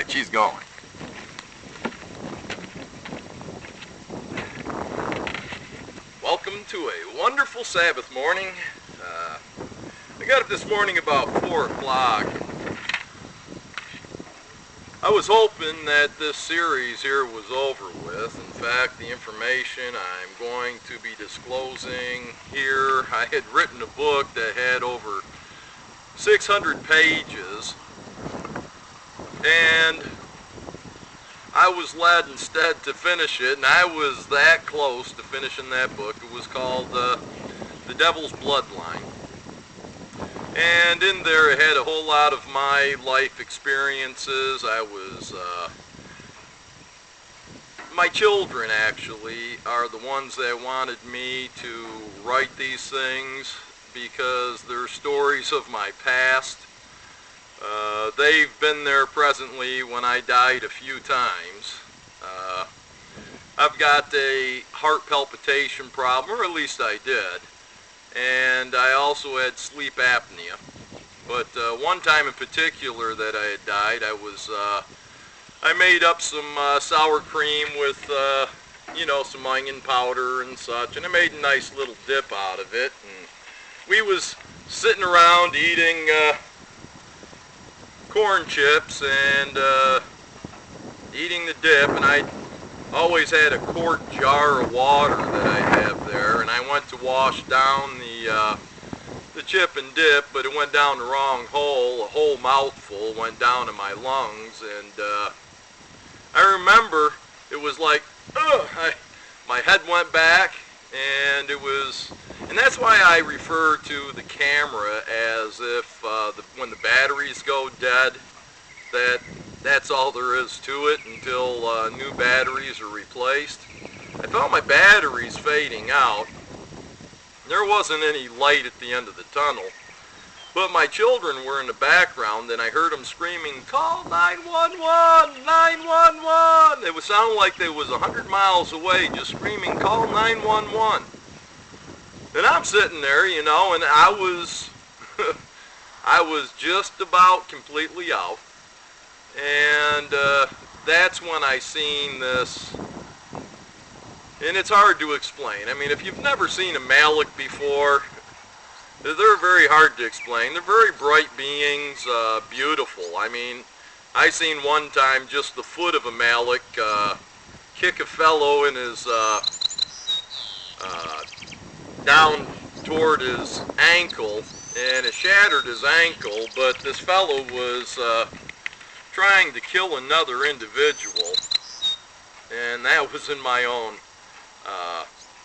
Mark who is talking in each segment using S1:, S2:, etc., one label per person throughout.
S1: but she's going. Welcome to a wonderful Sabbath morning. I got up this morning about 4 o'clock. I was hoping that this series here was over with. In fact, the information I'm going to be disclosing here, I had written a book that had over 600 pages, and I was led instead to finish it, and I was that close to finishing that book. It was called The Devil's Bloodline. And in there it had a whole lot of my life experiences. My children actually are the ones that wanted me to write these things because they're stories of my past. They've been there presently when I died a few times. I've got a heart palpitation problem, or at least I did. And I also had sleep apnea. But one time in particular that I had died, I made up some sour cream with, some onion powder and such, and I made a nice little dip out of it. And we was sitting around eating corn chips and eating the dip, and I always had a quart jar of water that I have there, and I went to wash down the chip and dip, but it went down the wrong hole. A whole mouthful went down in my lungs, and I remember it was like, my head went back, and that's why I refer to the camera as if when the batteries go dead, that's all there is to it until new batteries are replaced. I felt my batteries fading out. There wasn't any light at the end of the tunnel, but my children were in the background, and I heard them screaming, "Call 911, 911!" It would sound like they was 100 miles away, just screaming, "Call 911!" And I'm sitting there, and I was, I was just about completely out. And that's when I seen this, and it's hard to explain. I mean, if you've never seen a Malik before, they're very hard to explain. They're very bright beings, beautiful. I mean, I seen one time just the foot of a Malik kick a fellow in his, down toward his ankle, and it shattered his ankle, but this fellow was trying to kill another individual, and that was in my own,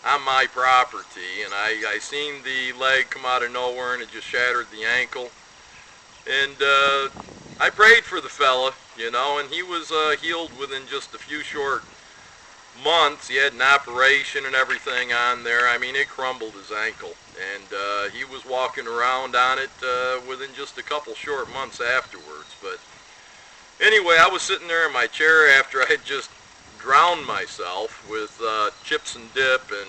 S1: on my property, and I seen the leg come out of nowhere, and it just shattered the ankle, and I prayed for the fella, and he was healed within just a few short months. He had an operation and everything on there. I mean, it crumbled his ankle, and he was walking around on it within just a couple short months afterwards. But anyway, I was sitting there in my chair after I had just drowned myself with chips and dip and,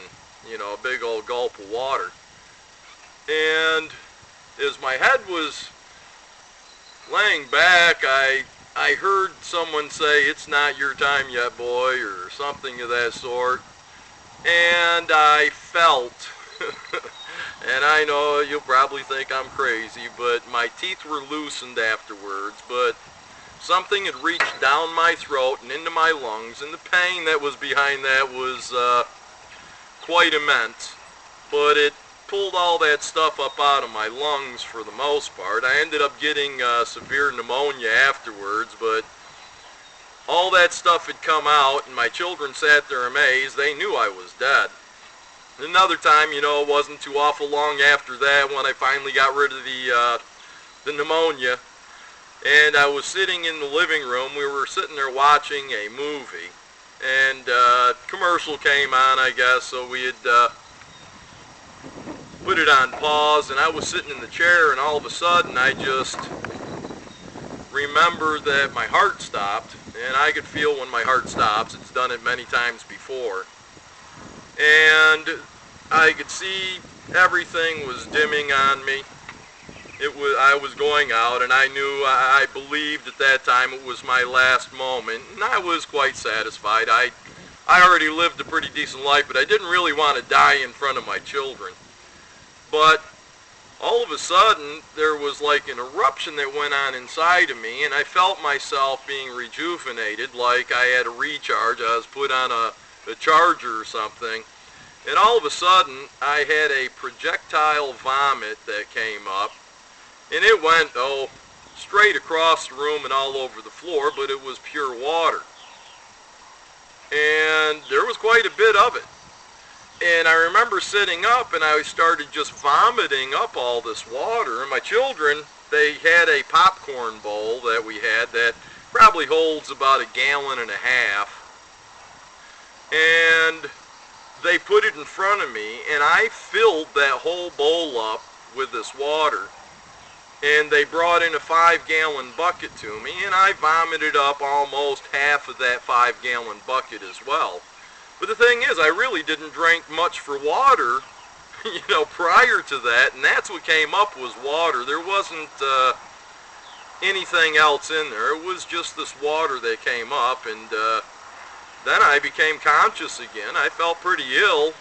S1: a big old gulp of water. And as my head was laying back, I heard someone say, "It's not your time yet, boy," or something of that sort. And I felt, and I know you'll probably think I'm crazy, but my teeth were loosened afterwards, but something had reached down my throat and into my lungs, and the pain that was behind that was quite immense. But it pulled all that stuff up out of my lungs for the most part. I ended up getting severe pneumonia afterwards, but all that stuff had come out, and my children sat there amazed. They knew I was dead. Another time, it wasn't too awful long after that when I finally got rid of the pneumonia, and I was sitting in the living room. We were sitting there watching a movie, and commercial came on, I guess, so we had put it on pause, and I was sitting in the chair, and all of a sudden I just remember that my heart stopped, and I could feel when my heart stops. It's done it many times before. And I could see everything was dimming on me, I was going out, and I knew, I believed at that time it was my last moment, and I was quite satisfied. I already lived a pretty decent life, but I didn't really want to die in front of my children. But all of a sudden, there was like an eruption that went on inside of me, and I felt myself being rejuvenated, like I had a recharge. I was put on a charger or something. And all of a sudden, I had a projectile vomit that came up, and it went, straight across the room and all over the floor, but it was pure water. And there was quite a bit of it. And I remember sitting up, and I started just vomiting up all this water. And my children, they had a popcorn bowl that we had that probably holds about 1.5 gallons. And they put it in front of me, and I filled that whole bowl up with this water. And they brought in a 5-gallon bucket to me, and I vomited up almost half of that 5-gallon bucket as well. But the thing is, I really didn't drink much for water, prior to that, and that's what came up was water. There wasn't anything else in there. It was just this water that came up, and then I became conscious again. I felt pretty ill.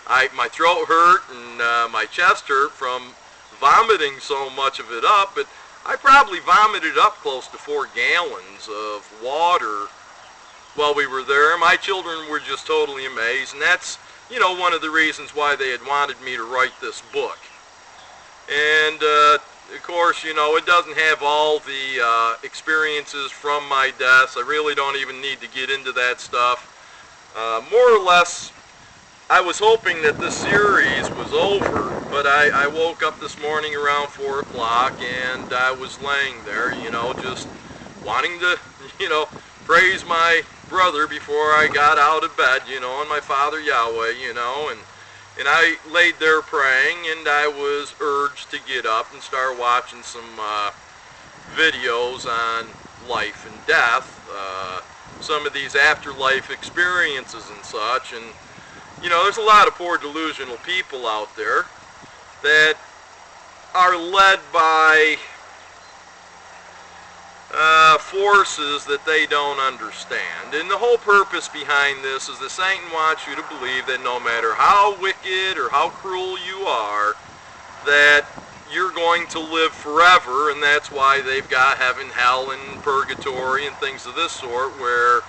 S1: My throat hurt, and my chest hurt from vomiting so much of it up, but I probably vomited up close to 4 gallons of water while we were there. My children were just totally amazed, and that's, one of the reasons why they had wanted me to write this book. And, of course, it doesn't have all the experiences from my deaths. I really don't even need to get into that stuff. More or less, I was hoping that this series was over, but I woke up this morning around 4 o'clock, and I was laying there, just wanting to, praise my brother before I got out of bed, and my Father Yahweh, and I laid there praying, and I was urged to get up and start watching some videos on life and death, some of these afterlife experiences and such, and there's a lot of poor delusional people out there that are led by forces that they don't understand. And the whole purpose behind this is that Satan wants you to believe that no matter how wicked or how cruel you are, that you're going to live forever, and that's why they've got heaven, hell, and purgatory and things of this sort where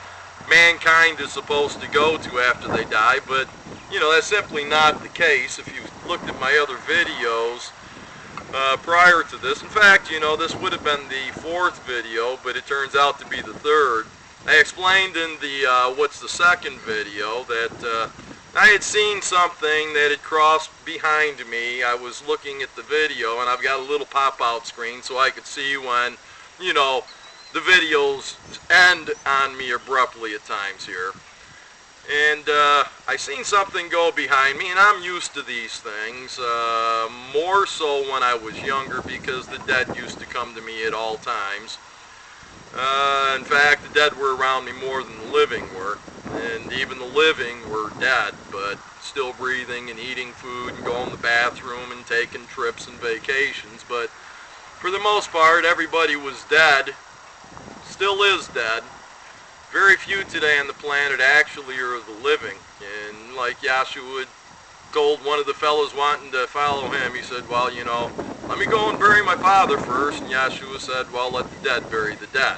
S1: mankind is supposed to go to after they die. But that's simply not the case if you've looked at my other videos prior to this. In fact, this would have been the 4th video, but it turns out to be the 3rd. I explained in the what's the 2nd video that I had seen something that had crossed behind me. I was looking at the video, and I've got a little pop-out screen so I could see when, the videos end on me abruptly at times here. And I seen something go behind me, and I'm used to these things, more so when I was younger, because the dead used to come to me at all times. In fact, the dead were around me more than the living were, and even the living were dead, but still breathing and eating food and going to the bathroom and taking trips and vacations. But for the most part, everybody was dead, still is dead. Very few today on the planet actually are the living. And like Yahshua told one of the fellows wanting to follow him, he said, well, let me go and bury my father first. And Yahshua said, well, let the dead bury the dead.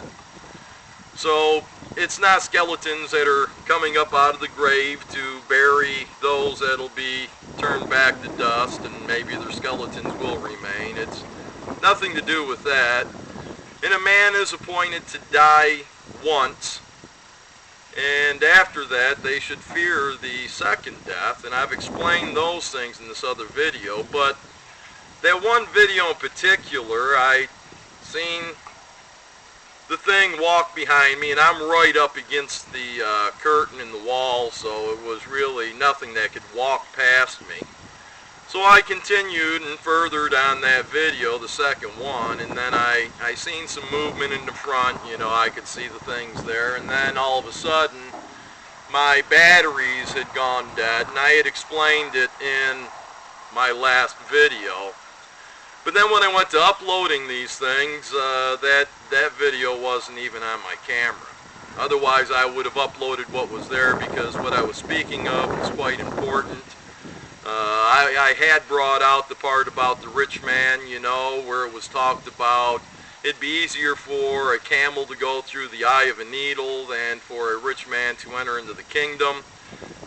S1: So it's not skeletons that are coming up out of the grave to bury those that'll be turned back to dust, and maybe their skeletons will remain. It's nothing to do with that. And a man is appointed to die once, and after that they should fear the second death, and I've explained those things in this other video. But that one video in particular, I seen the thing walk behind me, and I'm right up against the curtain in the wall, so it was really nothing that could walk past me. So I continued and furthered on that video, the second one, and then I seen some movement in the front. I could see the things there, and then all of a sudden my batteries had gone dead, and I had explained it in my last video. But then when I went to uploading these things, that video wasn't even on my camera. Otherwise, I would have uploaded what was there, because what I was speaking of was quite important. I had brought out the part about the rich man, you know, where it was talked about it'd be easier for a camel to go through the eye of a needle than for a rich man to enter into the kingdom.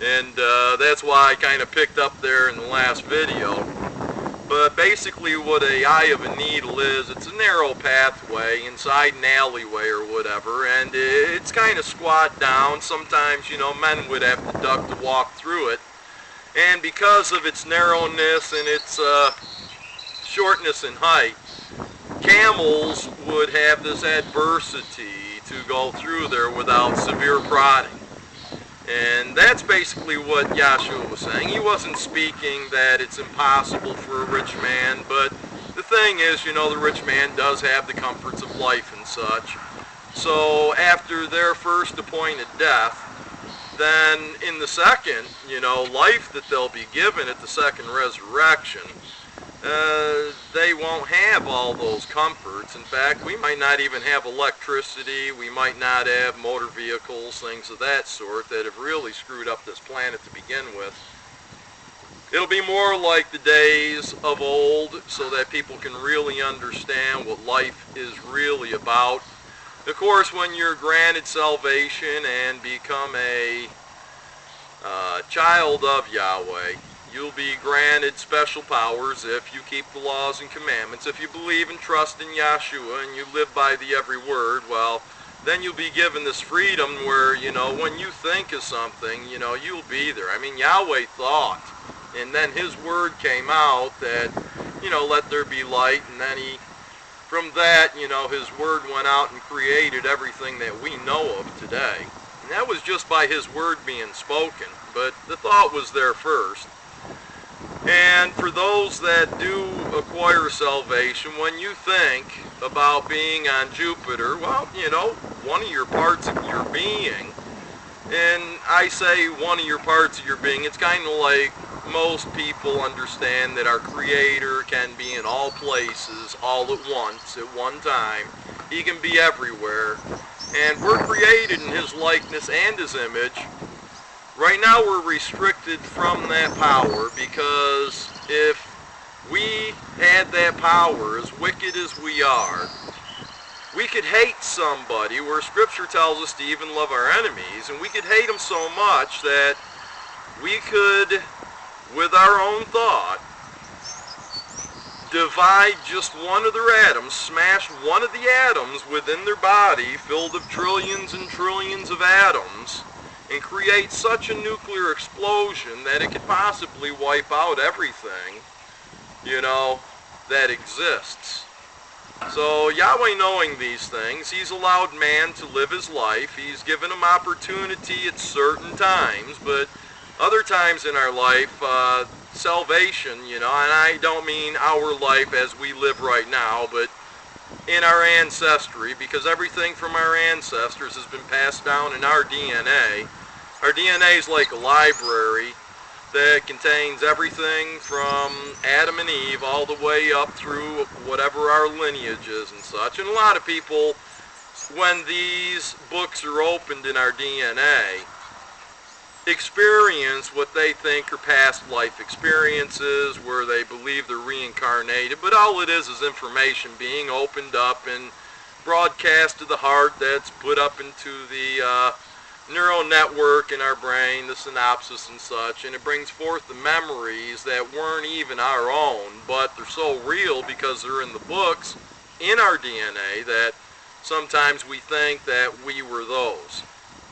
S1: And that's why I kind of picked up there in the last video. But basically what an eye of a needle is, it's a narrow pathway inside an alleyway or whatever, and it's kind of squat down. Sometimes, you know, men would have to duck to walk through it. And because of its narrowness and its shortness in height, camels would have this adversity to go through there without severe prodding. And that's basically what Yahshua was saying. He wasn't speaking that it's impossible for a rich man, but the thing is, you know, the rich man does have the comforts of life and such. So after their first appointed death, then in the second, you know, life that they'll be given at the second resurrection, they won't have all those comforts. In fact, we might not even have electricity, we might not have motor vehicles, things of that sort that have really screwed up this planet to begin with. It'll be more like the days of old, so that people can really understand what life is really about. Of course, when you're granted salvation and become a child of Yahweh, you'll be granted special powers if you keep the laws and commandments. If you believe and trust in Yahshua and you live by the every word, well, then you'll be given this freedom where, you know, when you think of something, you know, you'll be there. I mean, Yahweh thought, and then his word came out that, you know, let there be light, and then from that, you know, his word went out and created everything that we know of today. And that was just by his word being spoken, but the thought was there first. And for those that do acquire salvation, when you think about being on Jupiter, well, you know, one of your parts of your being, and I say one of your parts of your being, it's kind of like most people understand that our Creator can be in all places, all at once, at one time. He can be everywhere. And we're created in His likeness and His image. Right now we're restricted from that power, because if we had that power, as wicked as we are, we could hate somebody, where Scripture tells us to even love our enemies, and we could hate them so much that we could, with our own thought, divide just one of their atoms, smash one of the atoms within their body, filled of trillions and trillions of atoms, and create such a nuclear explosion that it could possibly wipe out everything, you know, that exists. So Yahweh, knowing these things, He's allowed man to live his life. He's given him opportunity at certain times, but other times in our life, salvation, you know, and I don't mean our life as we live right now, but in our ancestry, because everything from our ancestors has been passed down in our DNA. Our DNA is like a library that contains everything from Adam and Eve all the way up through whatever our lineage is and such. And a lot of people, when these books are opened in our DNA, experience what they think are past life experiences, where they believe they're reincarnated, but all it is information being opened up and broadcast to the heart, that's put up into the neural network in our brain, the synapses and such, and it brings forth the memories that weren't even our own, but they're so real because they're in the books in our DNA that sometimes we think that we were those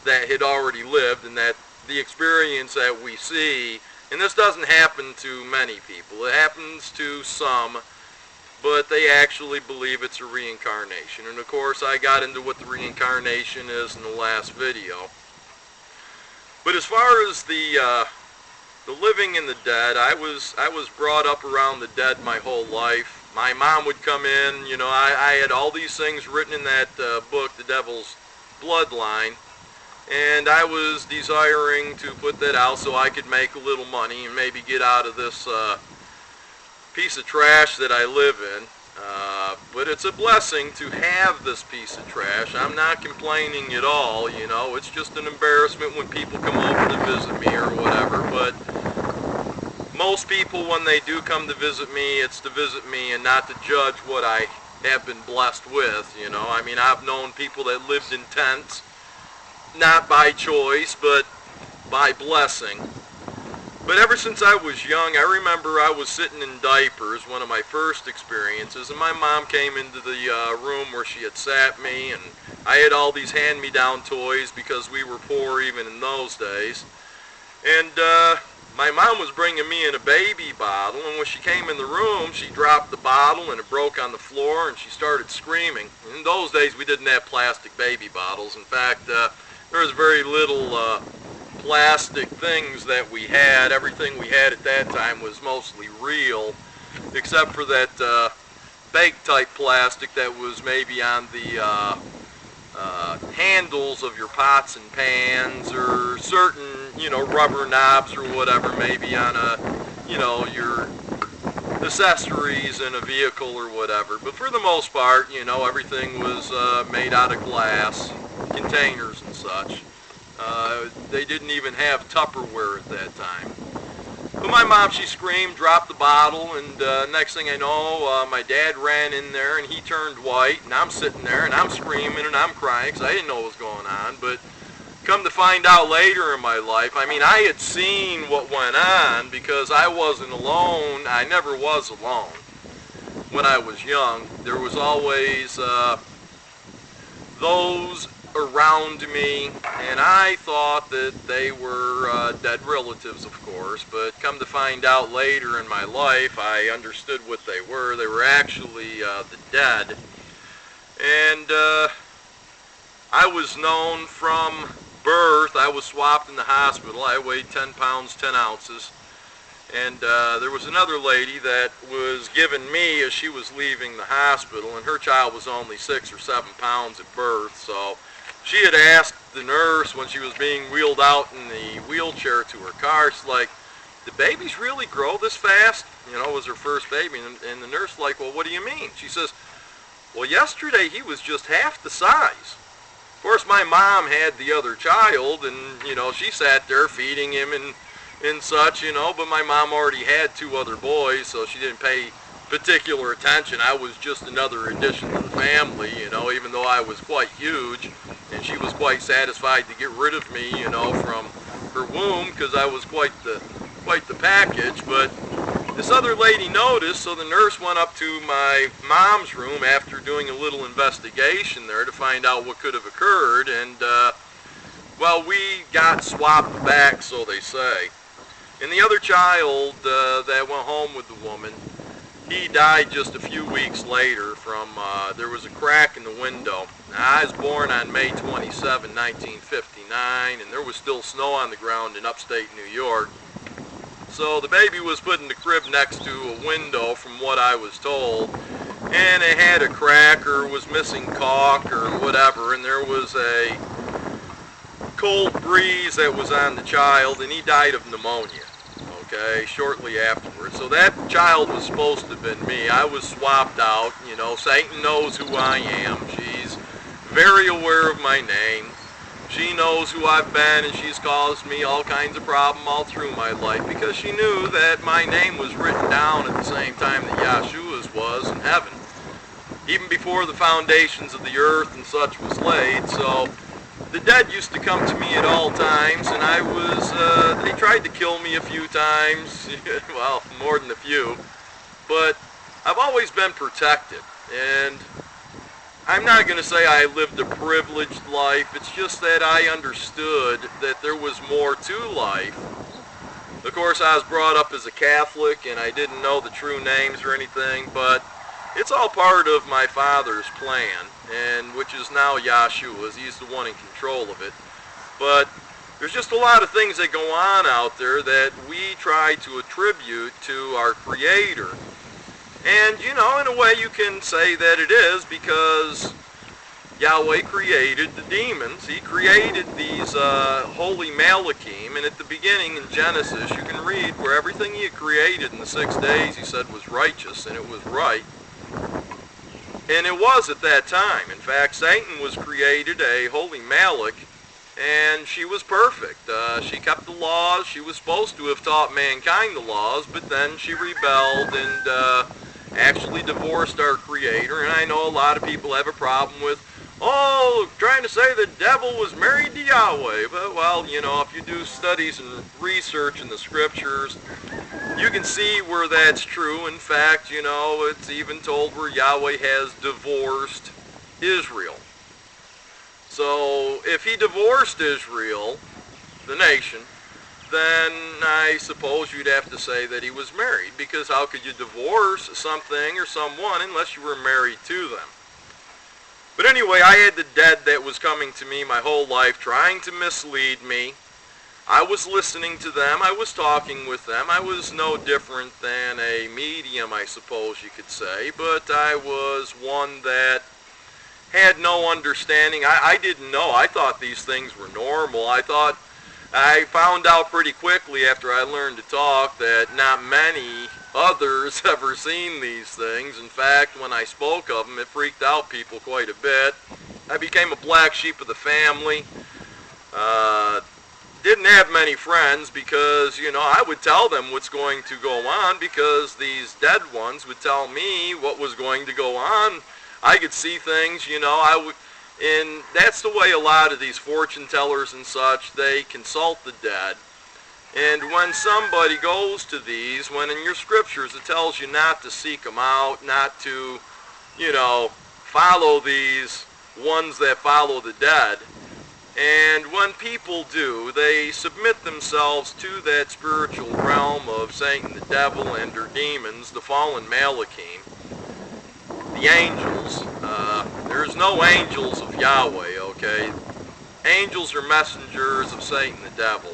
S1: that had already lived, and that the experience that we see, and this doesn't happen to many people, it happens to some, but they actually believe it's a reincarnation. And of course I got into what the reincarnation is in the last video. But as far as the living and the dead, I was brought up around the dead my whole life. My mom would come in, you know, I had all these things written in that book, The Devil's Bloodline, and I was desiring to put that out so I could make a little money and maybe get out of this piece of trash that I live in. But it's a blessing to have this piece of trash. I'm not complaining at all, you know. It's just an embarrassment when people come over to visit me or whatever. But most people, when they do come to visit me, it's to visit me and not to judge what I have been blessed with, you know. I mean, I've known people that lived in tents, not by choice, but by blessing. But ever since I was young, I remember I was sitting in diapers, one of my first experiences, and my mom came into the room where she had sat me, and I had all these hand-me-down toys because we were poor even in those days. And my mom was bringing me in a baby bottle, and when she came in the room, she dropped the bottle, and it broke on the floor, and she started screaming. In those days, we didn't have plastic baby bottles. In fact, there was very little plastic things that we had. Everything we had at that time was mostly real, except for that baked type plastic that was maybe on the handles of your pots and pans, or certain, you know, rubber knobs or whatever, maybe on a, you know, your accessories in a vehicle or whatever. But for the most part, you know, everything was made out of glass containers and such. They didn't even have Tupperware at that time. But my mom, she screamed, dropped the bottle, and next thing I know, my dad ran in there, and he turned white, and I'm sitting there, and I'm screaming, and I'm crying, because I didn't know what was going on. But come to find out later in my life, I mean, I had seen what went on, because I wasn't alone. I never was alone when I was young. There was always those around me, and I thought that they were dead relatives, of course, but come to find out later in my life, I understood what they were. They were actually the dead. And I was known from birth. I was swapped in the hospital. I weighed 10 pounds, 10 ounces. And there was another lady that was given me as she was leaving the hospital, and her child was only 6 or 7 pounds at birth, so she had asked the nurse when she was being wheeled out in the wheelchair to her car, she's like, "Did babies really grow this fast?" You know, it was her first baby. And the nurse like, "Well, what do you mean?" She says, "Well, yesterday he was just half the size." Of course, my mom had the other child, and, you know, she sat there feeding him and such, you know, but my mom already had 2 other boys, so she didn't pay particular attention. I was just another addition to the family, you know, even though I was quite huge, and she was quite satisfied to get rid of me, you know, from her womb, because I was quite the package. But this other lady noticed, so the nurse went up to my mom's room after doing a little investigation there to find out what could have occurred, and well, we got swapped back, so they say. And the other child that went home with the woman, he died just a few weeks later from, there was a crack in the window. Now, I was born on May 27, 1959, and there was still snow on the ground in upstate New York. So the baby was put in the crib next to a window, from what I was told, and it had a crack or was missing caulk or whatever, and there was a cold breeze that was on the child, and he died of pneumonia. Okay, shortly afterwards. So that child was supposed to have been me. I was swapped out, you know. Satan knows who I am. She's very aware of my name. She knows who I've been, and she's caused me all kinds of problems all through my life, because she knew that my name was written down at the same time that Yahshua's was in heaven, even before the foundations of the earth and such was laid. So the dead used to come to me at all times, and I was, they tried to kill me a few times, well, more than a few, but I've always been protected, and I'm not going to say I lived a privileged life. It's just that I understood that there was more to life. Of course, I was brought up as a Catholic, and I didn't know the true names or anything, but it's all part of my Father's plan, and which is now Yahshua's. He's the one in control of it. But there's just a lot of things that go on out there that we try to attribute to our Creator. And, you know, in a way you can say that it is, because Yahweh created the demons. He created these holy Malachim, and at the beginning in Genesis you can read where everything he had created in the 6 days he said was righteous, and it was right. And it was at that time. In fact, Satan was created a holy Malach, and she was perfect. She kept the laws. She was supposed to have taught mankind the laws, but then she rebelled and actually divorced our Creator. And I know a lot of people have a problem with, trying to say the devil was married to Yahweh. But, well, you know, if you do studies and research in the scriptures, you can see where that's true. In fact, you know, it's even told where Yahweh has divorced Israel. So, if he divorced Israel, the nation, then I suppose you'd have to say that he was married, because how could you divorce something or someone unless you were married to them? But anyway, I had the dead that was coming to me my whole life, trying to mislead me. I was listening to them. I was talking with them. I was no different than a medium, I suppose you could say, but I was one that had no understanding. I didn't know. I thought these things were normal. I found out pretty quickly after I learned to talk that not many others ever seen these things. In fact, when I spoke of them, it freaked out people quite a bit. I became a black sheep of the family. Didn't have many friends because, you know, I would tell them what's going to go on because these dead ones would tell me what was going to go on. I could see things, you know, and that's the way a lot of these fortune tellers and such, they consult the dead. And when somebody goes to these, when in your scriptures it tells you not to seek them out, not to, you know, follow these ones that follow the dead. And when people do, they submit themselves to that spiritual realm of Satan, the devil, and their demons, the fallen Malachim, the angels. There's no angels of Yahweh, okay? Angels are messengers of Satan, the devil.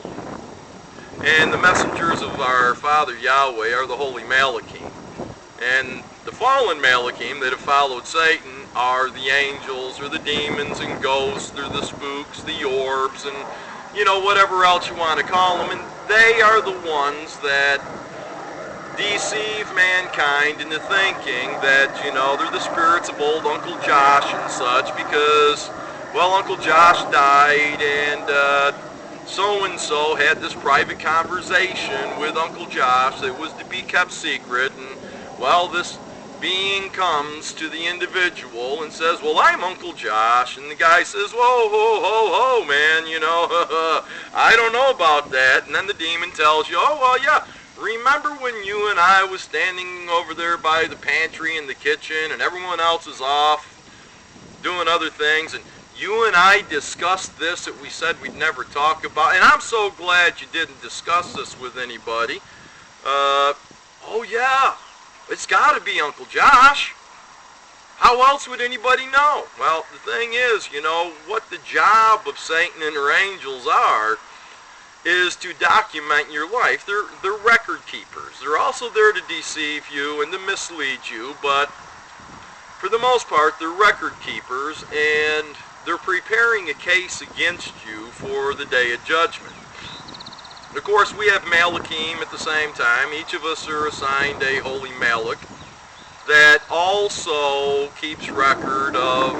S1: And the messengers of our Father Yahweh are the holy Malachim. And the fallen Malachim that have followed Satan are the angels or the demons and ghosts or the spooks, the orbs, and, you know, whatever else you want to call them. And they are the ones that deceive mankind into thinking that, you know, they're the spirits of old Uncle Josh and such because, well, Uncle Josh died and so-and-so had this private conversation with Uncle Josh that was to be kept secret, and, well, this being comes to the individual and says, well, I'm Uncle Josh, and the guy says, whoa, ho, ho, ho, man, you know, I don't know about that, and then the demon tells you, oh, well, yeah, remember when you and I was standing over there by the pantry in the kitchen, and everyone else is off doing other things, and you and I discussed this that we said we'd never talk about, and I'm so glad you didn't discuss this with anybody. Oh yeah, it's got to be Uncle Josh. How else would anybody know? Well, the thing is, you know, what the job of Satan and her angels are is to document your life. They're record keepers. They're also there to deceive you and to mislead you, but for the most part, they're record keepers, and they're preparing a case against you for the day of judgment. Of course, we have Malachim at the same time. Each of us are assigned a holy Malach that also keeps record of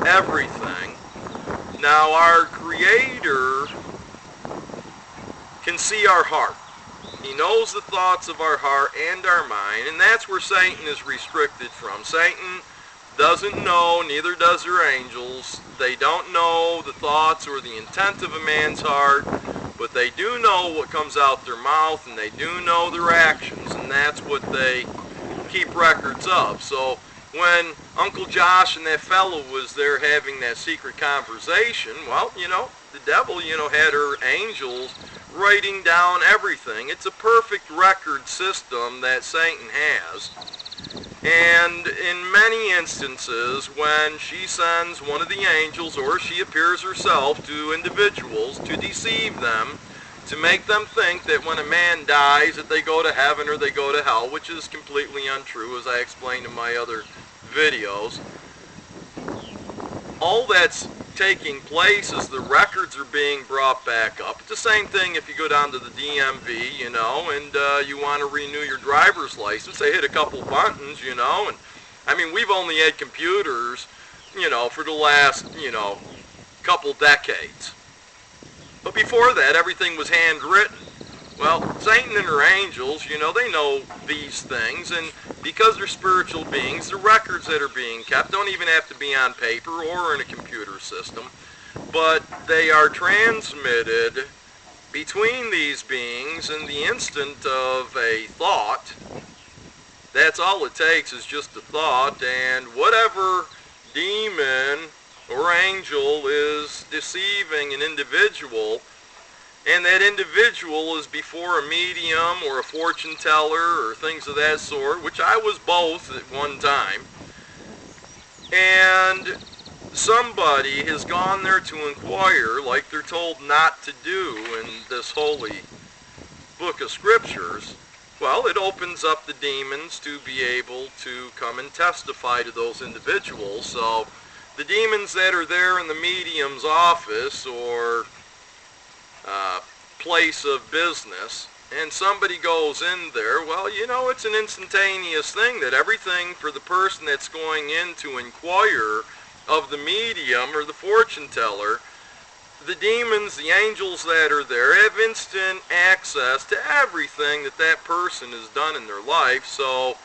S1: everything. Now, our Creator can see our heart. He knows the thoughts of our heart and our mind, and that's where Satan is restricted from. Satan doesn't know, neither does their angels. They don't know the thoughts or the intent of a man's heart, but they do know what comes out their mouth, and they do know their actions, and that's what they keep records of. So when Uncle Josh and that fellow was there having that secret conversation, well, you know, the devil, you know, had her angels writing down everything. It's a perfect record system that Satan has. And in many instances, when she sends one of the angels or she appears herself to individuals to deceive them, to make them think that when a man dies that they go to heaven or they go to hell, which is completely untrue, as I explained in my other videos. all that's taking place is the records are being brought back up. It's the same thing if you go down to the DMV, you know, and you want to renew your driver's license. They hit a couple buttons, you know, and I mean, we've only had computers, you know, for the last, you know, couple decades. But before that, everything was handwritten. Well, Satan and her angels, you know, they know these things, and because they're spiritual beings, the records that are being kept don't even have to be on paper or in a computer system, but they are transmitted between these beings in the instant of a thought. That's all it takes, is just a thought, and whatever demon or angel is deceiving an individual, and that individual is before a medium or a fortune teller or things of that sort, which I was both at one time, and somebody has gone there to inquire like they're told not to do in this holy book of scriptures, well, it opens up the demons to be able to come and testify to those individuals. So the demons that are there in the medium's office or place of business, and somebody goes in there, well, you know, it's an instantaneous thing that everything for the person that's going in to inquire of the medium or the fortune teller, the demons, the angels that are there have instant access to everything that that person has done in their life. So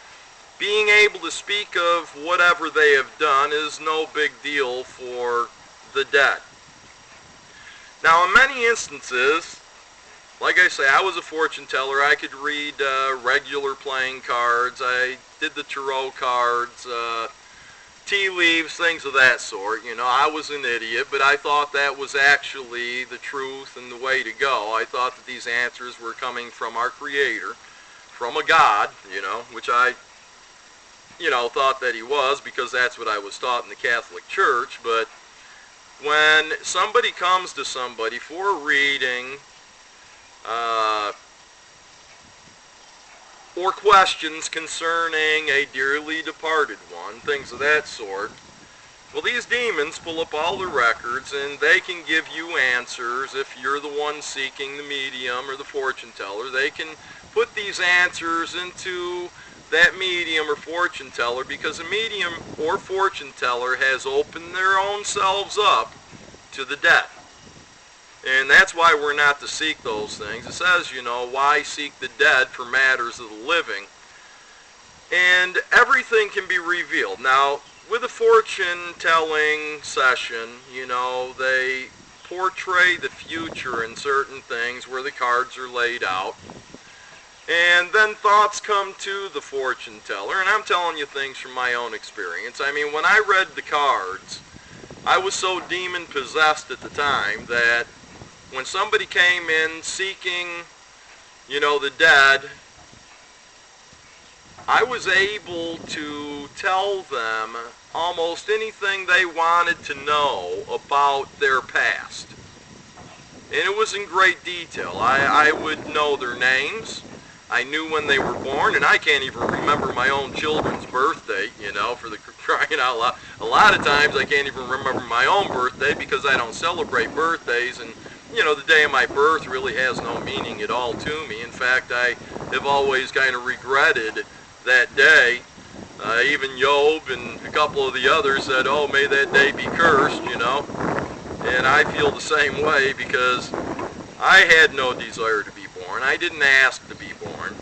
S1: being able to speak of whatever they have done is no big deal for the dead. Now, in many instances, like I say, I was a fortune teller. I could read regular playing cards. I did the tarot cards, tea leaves, things of that sort. You know, I was an idiot, but I thought that was actually the truth and the way to go. I thought that these answers were coming from our Creator, from a God, you know, which I, you know, thought that he was, because that's what I was taught in the Catholic Church. But when somebody comes to somebody for a reading, or questions concerning a dearly departed one, things of that sort, well, these demons pull up all the records and they can give you answers. If you're the one seeking the medium or the fortune teller, they can put these answers into that medium or fortune teller, because a medium or fortune teller has opened their own selves up to the dead. And that's why we're not to seek those things. It says, you know, why seek the dead for matters of the living? And everything can be revealed. Now, with a fortune-telling session, you know, they portray the future in certain things where the cards are laid out. And then thoughts come to the fortune teller, and I'm telling you things from my own experience. I mean, when I read the cards, I was so demon-possessed at the time that when somebody came in seeking, you know, the dead, I was able to tell them almost anything they wanted to know about their past. And it was in great detail. I would know their names. I knew when they were born, and I can't even remember my own children's birthday, you know, for the crying out loud. A lot of times I can't even remember my own birthday because I don't celebrate birthdays, and you know, the day of my birth really has no meaning at all to me. In fact, I have always kind of regretted that day. Even Job and a couple of the others said, oh, may that day be cursed, you know. And I feel the same way, because I had no desire to be born. I didn't ask to be born.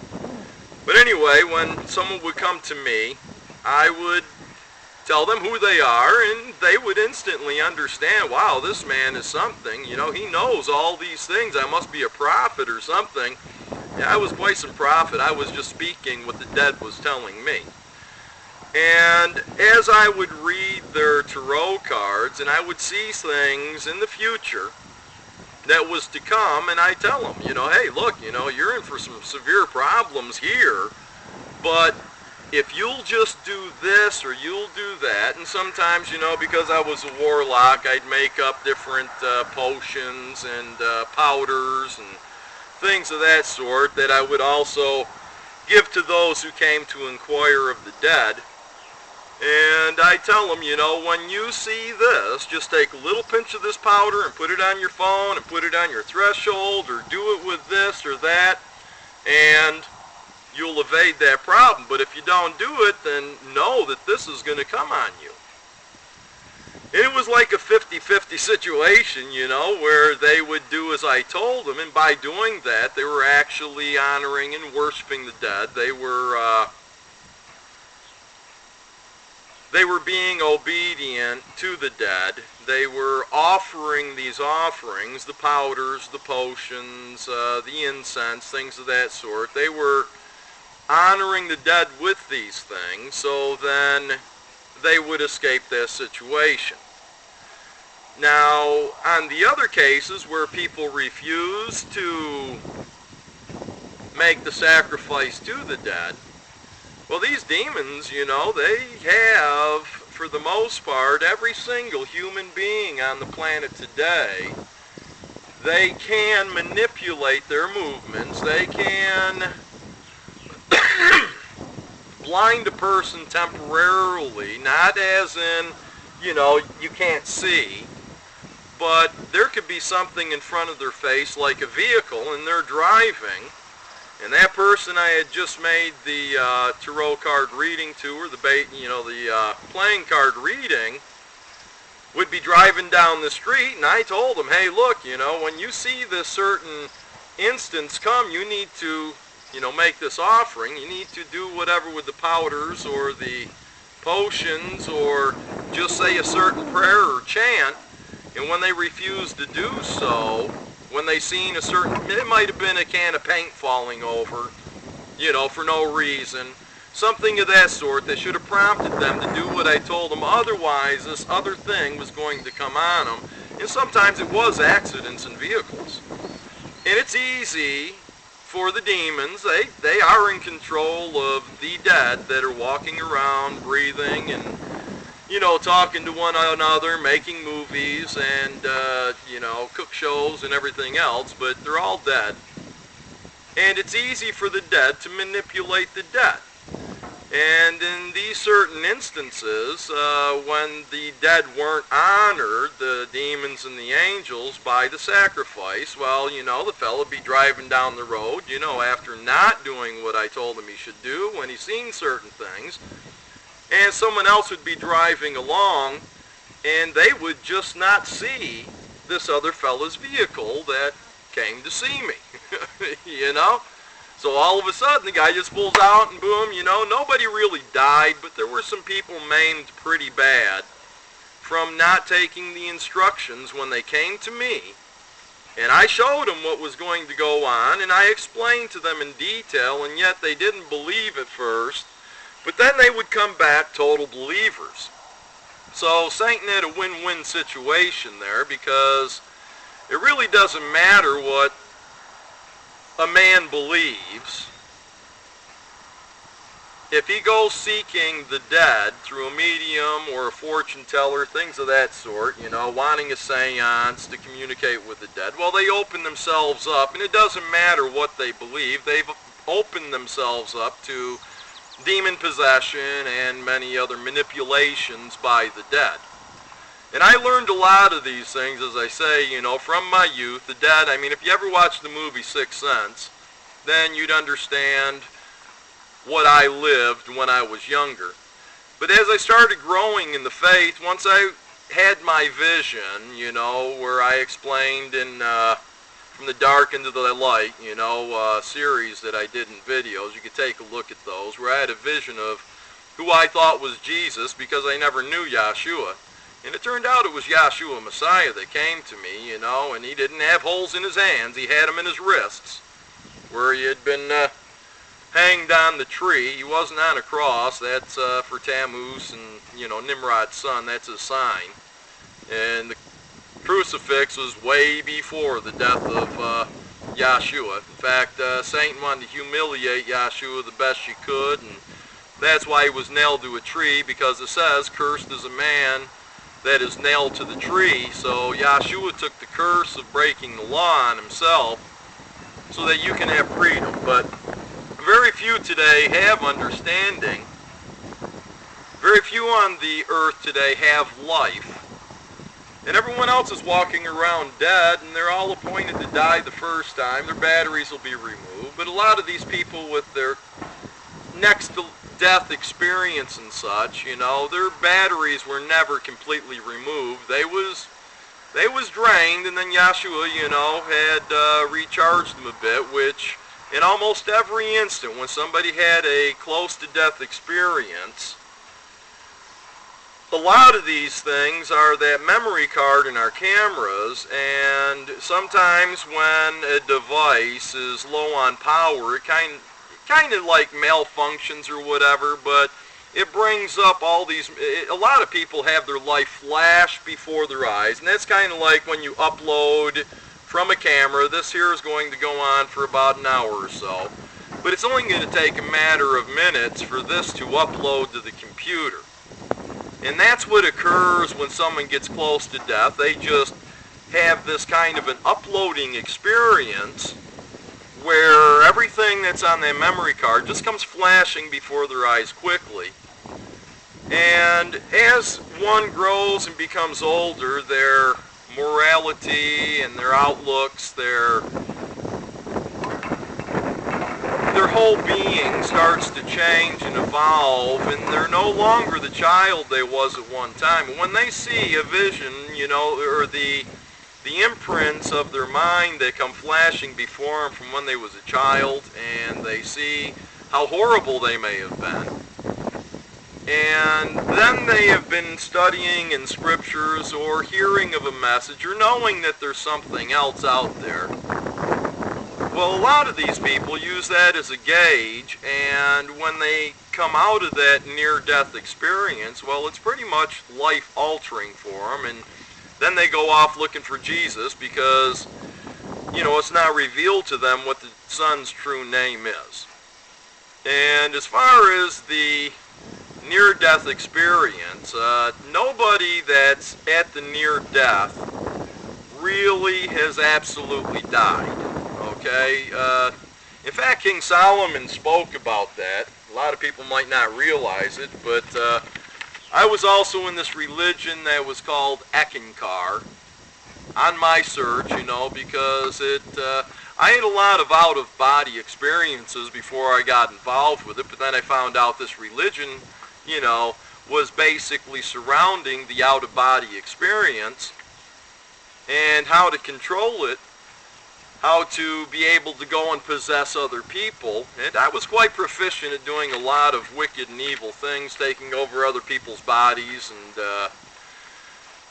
S1: But anyway, when someone would come to me, I would tell them who they are, and they would instantly understand, wow, this man is something. You know, he knows all these things. I must be a prophet or something. Yeah, I was quite some prophet. I was just speaking what the dead was telling me. And as I would read their tarot cards, and I would see things in the future that was to come, and I tell them, you know, hey, look, you know, you're in for some severe problems here, but if you'll just do this or you'll do that. And sometimes, you know, because I was a warlock, I'd make up different potions and powders and things of that sort that I would also give to those who came to inquire of the dead. And I tell them, when you see this, just take a little pinch of this powder and put it on your phone and put it on your threshold, or do it with this or that, and you'll evade that problem. But if you don't do it, then know that this is going to come on you. And it was like a 50-50 situation, where they would do as I told them, and by doing that, they were actually honoring and worshiping the dead. They were being obedient to the dead. They were offering these offerings, the powders, the potions, the incense, things of that sort. They were honoring the dead with these things, so then they would escape that situation. Now, on the other cases where people refuse to make the sacrifice to the dead, well, these demons, they have, for the most part, every single human being on the planet today. They can manipulate their movements. They can blind a person temporarily, not as in, you can't see, but there could be something in front of their face like a vehicle, and they're driving, and that person I had just made the tarot card reading to, or the playing card reading, would be driving down the street, and I told them, hey, look, when you see this certain instance come, you need to make this offering. You need to do whatever with the powders or the potions, or just say a certain prayer or chant. And when they refuse to do so, when they seen a certain, it might have been a can of paint falling over, for no reason, something of that sort, that should have prompted them to do what I told them. Otherwise, this other thing was going to come on them. And sometimes it was accidents in vehicles. And it's easy for the demons. They are in control of the dead that are walking around, breathing, and talking to one another, making movies, and cook shows and everything else, but they're all dead. And it's easy for the dead to manipulate the dead. And in these certain instances, when the dead weren't honored, the demons and the angels, by the sacrifice, well, the fellow would be driving down the road, after not doing what I told him he should do when he's seen certain things, and someone else would be driving along, and they would just not see this other fella's vehicle that came to see me, So all of a sudden, the guy just pulls out, and boom, nobody really died, but there were some people maimed pretty bad from not taking the instructions when they came to me. And I showed them what was going to go on, and I explained to them in detail, and yet they didn't believe at first. But then they would come back total believers. So Satan had a win-win situation there, because it really doesn't matter what a man believes. If he goes seeking the dead through a medium or a fortune teller, things of that sort, wanting a seance to communicate with the dead, well, they open themselves up, and it doesn't matter what they believe. They've opened themselves up to demon possession and many other manipulations by the dead. And I learned a lot of these things, as I say, from my youth. The dead, if you ever watched the movie Sixth Sense, then you'd understand what I lived when I was younger. But as I started growing in the faith, once I had my vision, where I explained in From the Dark into the Light, series that I did in videos, you could take a look at those, where I had a vision of who I thought was Jesus, because I never knew Yahshua. And it turned out it was Yahshua Messiah that came to me, and he didn't have holes in his hands. He had them in his wrists, where he had been hanged on the tree. He wasn't on a cross. That's for Tammuz and, Nimrod's son. That's his sign. And the crucifix was way before the death of Yahshua. In fact, Satan wanted to humiliate Yahshua the best she could, and that's why he was nailed to a tree, because it says, cursed is a man that is nailed to the tree. So Yahshua took the curse of breaking the law on himself so that you can have freedom. But very few today have understanding Very few on the earth today have life. And everyone else is walking around dead, and they're all appointed to die the first time. Their batteries will be removed. But a lot of these people with their next to death experience and such, their batteries were never completely removed. They was drained, and then Yahshua, had recharged them a bit, which in almost every instant when somebody had a close to death experience, a lot of these things are that memory card in our cameras, and sometimes when a device is low on power, it kind of like malfunctions or whatever, but it brings up all these, a lot of people have their life flash before their eyes, and that's kind of like when you upload from a camera. This here is going to go on for about an hour or so, but it's only going to take a matter of minutes for this to upload to the computer. And that's what occurs when someone gets close to death. They just have this kind of an uploading experience where everything that's on their memory card just comes flashing before their eyes quickly. And as one grows and becomes older, their morality and their outlooks, their whole being starts to change and evolve, and they're no longer the child they was at one time. And when they see a vision, or the imprints of their mind that come flashing before them from when they was a child, and they see how horrible they may have been. And then they have been studying in scriptures or hearing of a message or knowing that there's something else out there. Well, a lot of these people use that as a gauge, and when they come out of that near-death experience, well, it's pretty much life-altering for them, and then they go off looking for Jesus because, it's not revealed to them what the Son's true name is. And as far as the near-death experience, nobody that's at the near-death really has absolutely died. Okay? In fact, King Solomon spoke about that. A lot of people might not realize it, but I was also in this religion that was called Ekankar on my search, because I had a lot of out-of-body experiences before I got involved with it, but then I found out this religion, was basically surrounding the out-of-body experience and how to control it, how to be able to go and possess other people. And I was quite proficient at doing a lot of wicked and evil things, taking over other people's bodies,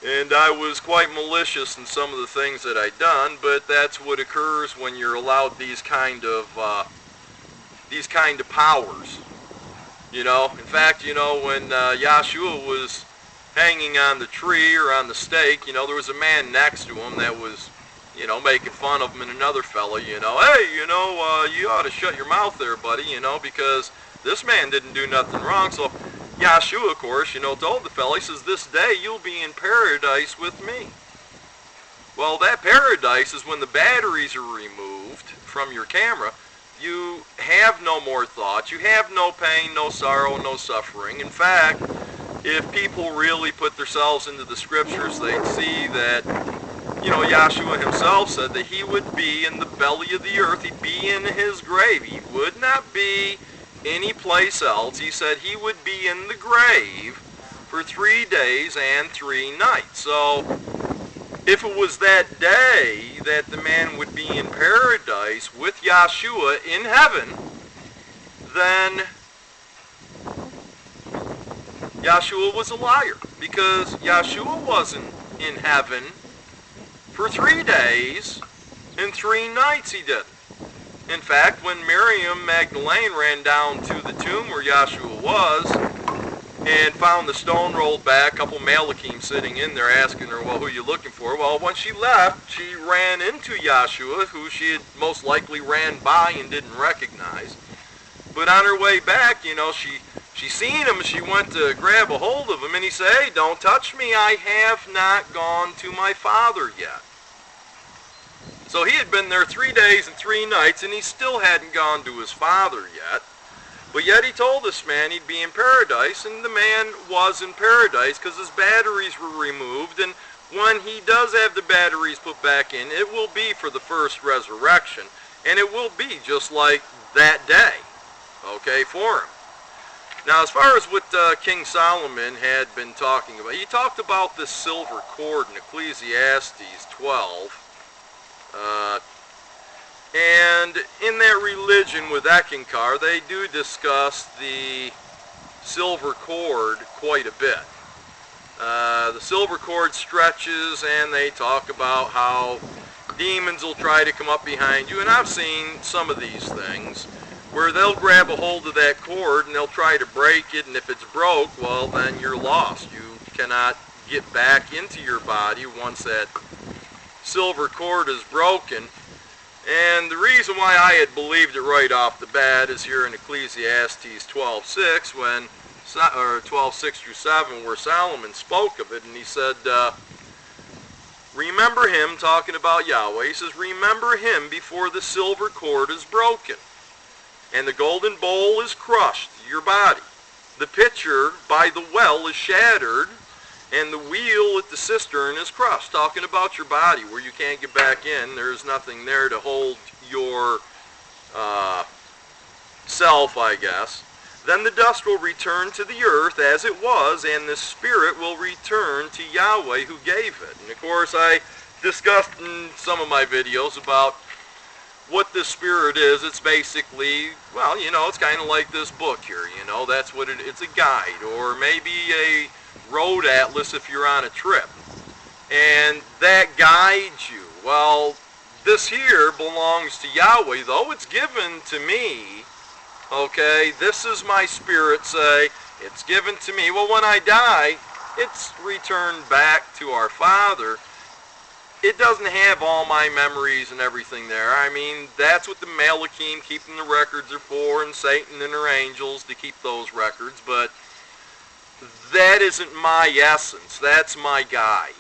S1: and I was quite malicious in some of the things that I'd done, but that's what occurs when you're allowed these kind of powers. In fact, when Yahshua was hanging on the tree or on the stake, there was a man next to him that was, making fun of him, and another fella, hey, you ought to shut your mouth there, buddy, because this man didn't do nothing wrong. So Yahshua, of course, told the fella, he says, this day you'll be in paradise with me. Well, that paradise is when the batteries are removed from your camera. You have no more thoughts. You have no pain, no sorrow, no suffering. In fact, if people really put themselves into the scriptures, they'd see that, Yahshua himself said that he would be in the belly of the earth. He'd be in his grave. He would not be any place else. He said he would be in the grave for 3 days and 3 nights. So if it was that day that the man would be in paradise with Yahshua in heaven, then Yahshua was a liar, because Yahshua wasn't in heaven for 3 days and 3 nights. He didn't. In fact, when Miriam Magdalene ran down to the tomb where Yahshua was and found the stone rolled back, a couple Malakim sitting in there asking her, well, who are you looking for? Well, when she left, she ran into Yahshua, who she had most likely ran by and didn't recognize. But on her way back, she seen him, and she went to grab a hold of him, and he said, hey, don't touch me, I have not gone to my Father yet. So he had been there 3 days and 3 nights, and he still hadn't gone to his Father yet. But yet he told this man he'd be in paradise, and the man was in paradise because his batteries were removed, and when he does have the batteries put back in, it will be for the first resurrection, and it will be just like that day, okay, for him. Now, as far as what King Solomon had been talking about, he talked about this silver cord in Ecclesiastes 12, and in that religion with Eckankar, they do discuss the silver cord quite a bit. The silver cord stretches, and they talk about how demons will try to come up behind you, and I've seen some of these things where they'll grab a hold of that cord and they'll try to break it, and if it's broke, well, then you're lost. You cannot get back into your body once that silver cord is broken. And the reason why I had believed it right off the bat is here in Ecclesiastes 12:6, or 12:6 through 7, where Solomon spoke of it, and he said, remember him, talking about Yahweh. He says, remember him before the silver cord is broken, and the golden bowl is crushed, your body. The pitcher by the well is shattered, and the wheel at the cistern is crushed. Talking about your body, where you can't get back in. There's nothing there to hold your self, I guess. Then the dust will return to the earth as it was, and the spirit will return to Yahweh who gave it. And of course, I discussed in some of my videos about what the spirit is. It's basically, well, you know, it's kind of like this book here, you know, that's what it's a guide, or maybe a road atlas if you're on a trip, and that guides you. Well, this here belongs to Yahweh, though it's given to me, okay, this is my spirit say, it's given to me. Well, when I die, it's returned back to our Father. It doesn't have all my memories and everything there. I mean, that's what the Malachim keeping the records are for, and Satan and her angels to keep those records, but that isn't my essence. That's my guide.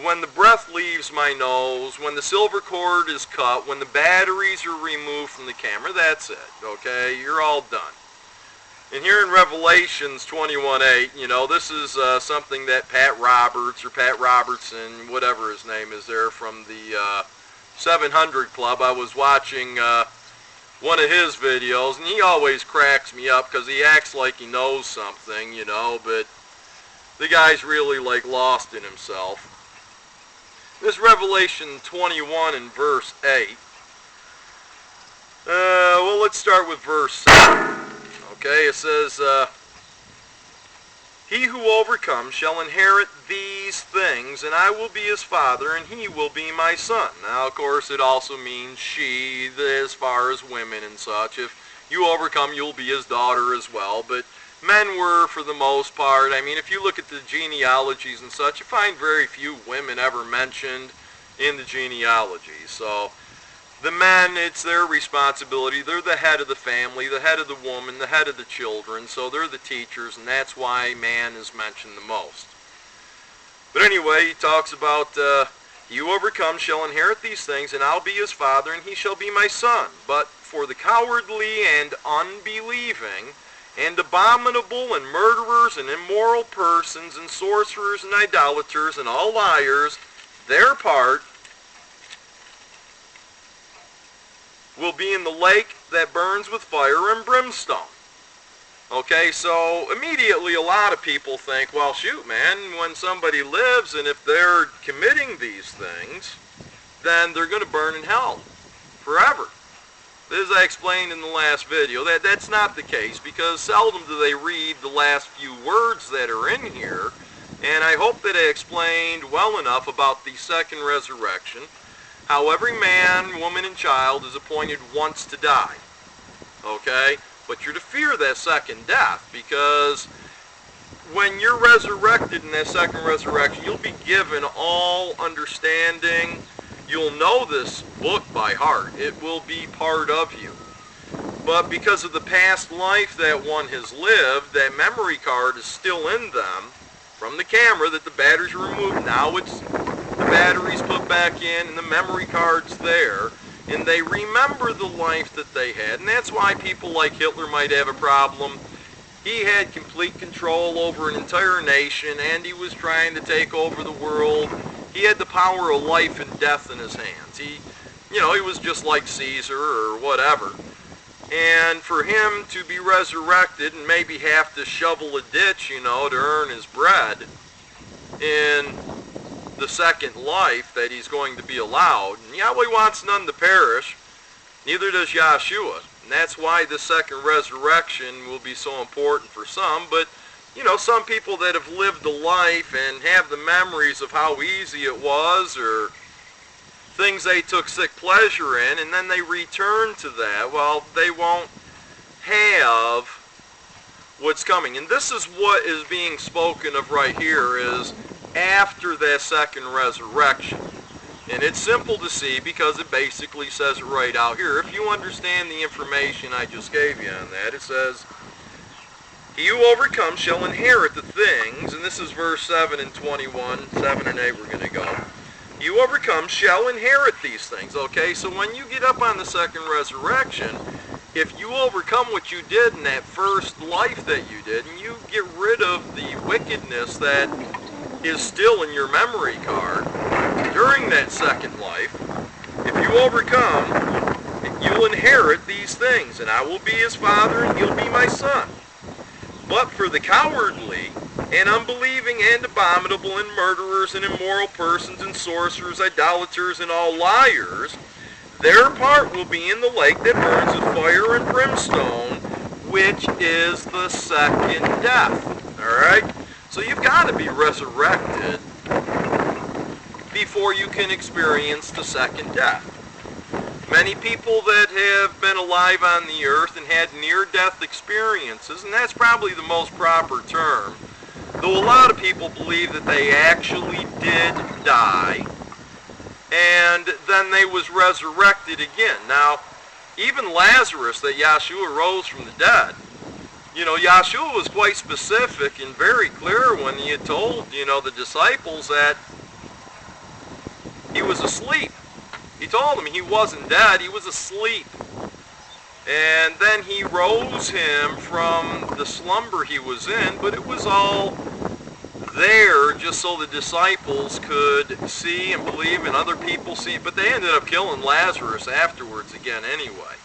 S1: When the breath leaves my nose, when the silver cord is cut, when the batteries are removed from the camera, that's it, okay? You're all done. And here in Revelations 21:8, you know, this is something that Pat Roberts, or Pat Robertson, whatever his name is there, from the 700 Club, I was watching one of his videos, and he always cracks me up because he acts like he knows something, you know, but the guy's really like lost in himself. This Revelation 21 and verse 8. Well, let's start with verse 7. Okay, it says, he who overcomes shall inherit these things, and I will be his father, and he will be my son. Now, of course, it also means she, as far as women and such. If you overcome, you'll be his daughter as well. But men were, for the most part, I mean, if you look at the genealogies and such, you find very few women ever mentioned in the genealogy. So the men, it's their responsibility. They're the head of the family, the head of the woman, the head of the children. So they're the teachers, and that's why man is mentioned the most. But anyway, he talks about, he who overcomes shall inherit these things, and I'll be his father, and he shall be my son. But for the cowardly and unbelieving, and abominable, and murderers, and immoral persons, and sorcerers, and idolaters, and all liars, their part will be in the lake that burns with fire and brimstone. Okay, so immediately a lot of people think, well, shoot, man, when somebody lives and if they're committing these things, then they're going to burn in hell forever. As I explained in the last video, that's not the case, because seldom do they read the last few words that are in here, and I hope that I explained well enough about the second resurrection, how every man, woman, and child is appointed once to die, okay? But you're to fear that second death, because when you're resurrected in that second resurrection, you'll be given all understanding. You'll know this book by heart. It will be part of you. But because of the past life that one has lived, that memory card is still in them from the camera that the batteries are removed. Now it's the batteries put back in and the memory card's there. and they remember the life that they had. And that's why people like Hitler might have a problem. He had complete control over an entire nation, and he was trying to take over the world. He had the power of life and death in his hands. He was just like Caesar or whatever. And for him to be resurrected and maybe have to shovel a ditch, to earn his bread in the second life that he's going to be allowed. And Yahweh wants none to perish, neither does Yahshua. And that's why the second resurrection will be so important for some. But, some people that have lived a life and have the memories of how easy it was, or things they took sick pleasure in, and then they return to that, well, they won't have what's coming. And this is what is being spoken of right here, is after that second resurrection. And it's simple to see because it basically says it right out here. If you understand the information I just gave you on that, it says, he who overcomes shall inherit the things, and this is verse 7 and 21, 7 and 8 we're going to go. He who overcomes shall inherit these things. Okay, so when you get up on the second resurrection, if you overcome what you did in that first life that you did, and you get rid of the wickedness that is still in your memory card during that second life, if you overcome, you'll inherit these things, and I will be his father, and he'll be my son. But for the cowardly, and unbelieving, and abominable, and murderers, and immoral persons, and sorcerers, idolaters, and all liars, their part will be in the lake that burns with fire and brimstone, which is the second death. Alright? So you've got to be resurrected before you can experience the second death. Many people that have been alive on the earth and had near-death experiences, and that's probably the most proper term, though a lot of people believe that they actually did die, and then they was resurrected again. Now, even Lazarus, that Yahshua rose from the dead, Yahshua was quite specific and very clear when he had told, the disciples that he was asleep. He told them he wasn't dead, he was asleep. And then he rose him from the slumber he was in, but it was all there just so the disciples could see and believe and other people see. But they ended up killing Lazarus afterwards again anyway.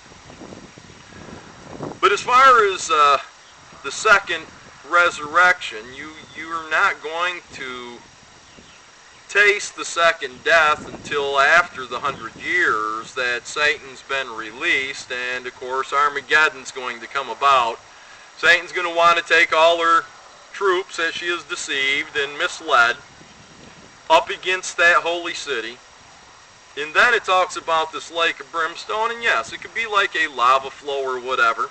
S1: But as far as the second resurrection, you're not going to taste the second death until after the 100 years that Satan's been released, and of course Armageddon's going to come about. Satan's going to want to take all her troops that she has deceived and misled up against that holy city. And then it talks about this lake of brimstone, and yes, it could be like a lava flow or whatever,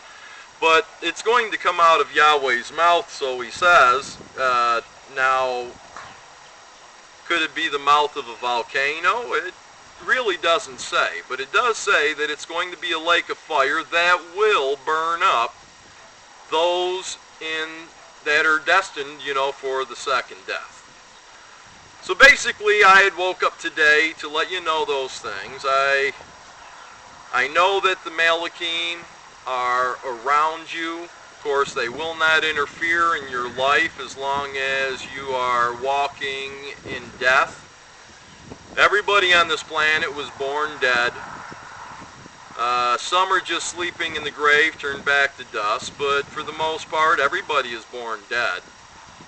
S1: but it's going to come out of Yahweh's mouth, so he says. Now, could it be the mouth of a volcano? It really doesn't say, but it does say that it's going to be a lake of fire that will burn up those that are destined, for the second death. So basically, I had woke up today to let you know those things. I know that the Malachim are around you. Of course, they will not interfere in your life as long as you are walking in death. Everybody on this planet was born dead. Some are just sleeping in the grave, turned back to dust, but for the most part, everybody is born dead.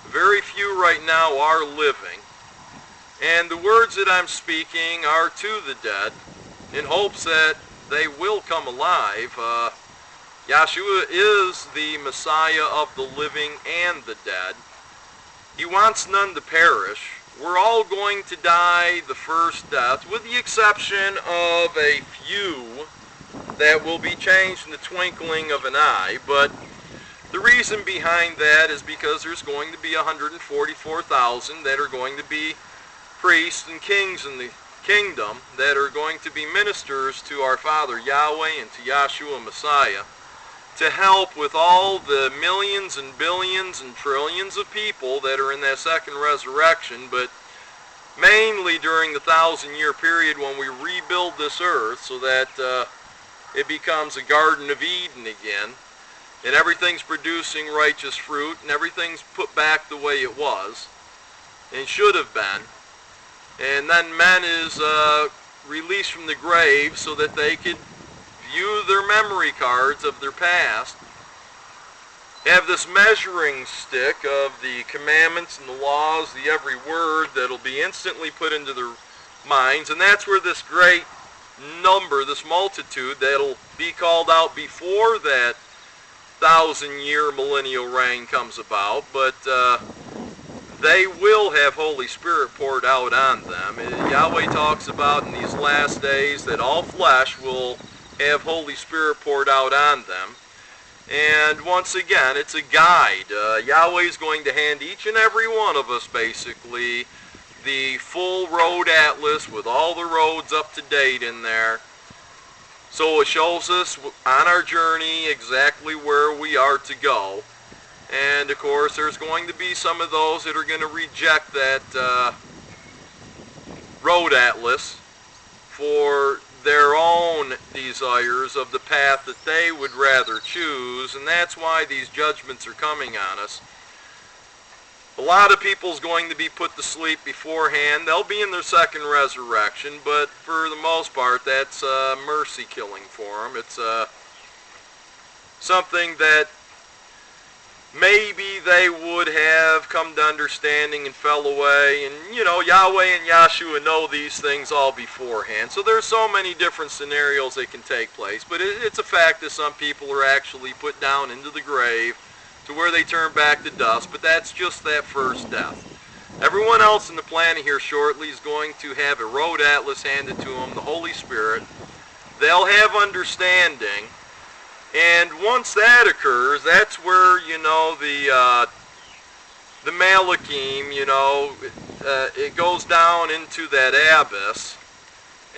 S1: Very few right now are living. And the words that I'm speaking are to the dead in hopes that they will come alive. Yahshua is the Messiah of the living and the dead. He wants none to perish. We're all going to die the first death, with the exception of a few that will be changed in the twinkling of an eye. But the reason behind that is because there's going to be 144,000 that are going to be priests and kings in the kingdom, that are going to be ministers to our Father Yahweh and to Yahshua Messiah, to help with all the millions and billions and trillions of people that are in that second resurrection. But mainly during the 1,000-year period when we rebuild this earth so that it becomes a Garden of Eden again, and everything's producing righteous fruit, and everything's put back the way it was, and should have been. And then man is released from the grave so that they could view their memory cards of their past, have this measuring stick of the commandments and the laws, the every word that'll be instantly put into their minds, and that's where this great number, this multitude that'll be called out before that 1,000-year millennial reign comes about, but they will have Holy Spirit poured out on them. Yahweh talks about in these last days that all flesh will have Holy Spirit poured out on them. And once again, it's a guide. Yahweh is going to hand each and every one of us, basically, the full road atlas with all the roads up to date in there. So it shows us on our journey exactly where we are to go. And of course, there's going to be some of those that are going to reject that road atlas for their own desires of the path that they would rather choose, and that's why these judgments are coming on us. A lot of people's going to be put to sleep beforehand. They'll be in their second resurrection, but for the most part, that's mercy killing for them. It's something that maybe they would have come to understanding and fell away. And, you know, Yahweh and Yahshua know these things all beforehand. So there's so many different scenarios that can take place. But it's a fact that some people are actually put down into the grave to where they turn back to dust. But that's just that first death. Everyone else in the planet here shortly is going to have a road atlas handed to them, the Holy Spirit. They'll have understanding. And once that occurs, that's where, you know, the Malachim, you know, it goes down into that abyss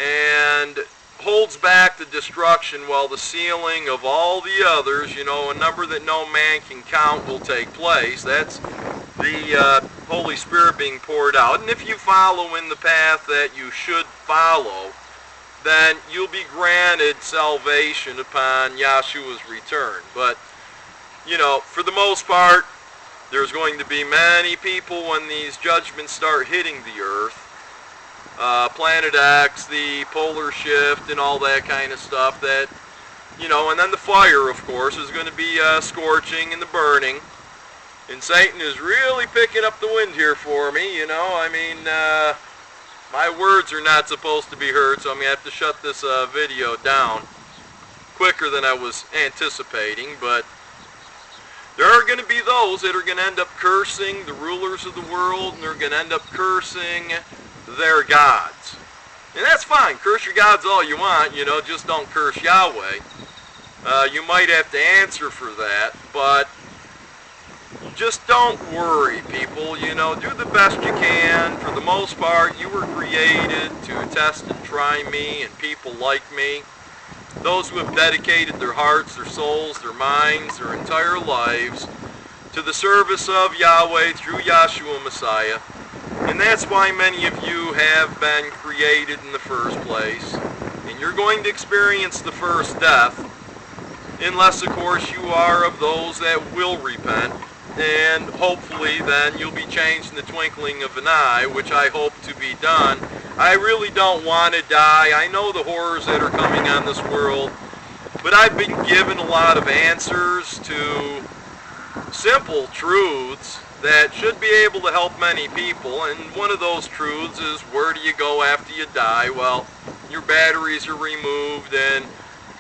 S1: and holds back the destruction while the sealing of all the others, you know, a number that no man can count, will take place. That's the Holy Spirit being poured out. And if you follow in the path that you should follow, then you'll be granted salvation upon Yahshua's return. But, you know, for the most part, there's going to be many people when these judgments start hitting the earth. Planet X, the polar shift, and all that kind of stuff that, you know, and then the fire, of course, is going to be scorching and the burning. And Satan is really picking up the wind here for me, you know. I mean, my words are not supposed to be heard, so I'm going to have to shut this video down quicker than I was anticipating. But there are going to be those that are going to end up cursing the rulers of the world, and they're going to end up cursing their gods. And that's fine. Curse your gods all you want, you know, just don't curse Yahweh. You might have to answer for that, but just don't worry, people. You know, do the best you can. For the most part, you were created to test and try me and people like me. Those who have dedicated their hearts, their souls, their minds, their entire lives to the service of Yahweh through Yahshua Messiah. And that's why many of you have been created in the first place. And you're going to experience the first death, unless, of course, you are of those that will repent. And hopefully then you'll be changed in the twinkling of an eye, which I hope to be done. I really don't want to die. I know the horrors that are coming on this world, but I've been given a lot of answers to simple truths that should be able to help many people. And one of those truths is, where do you go after you die? Well, your batteries are removed, and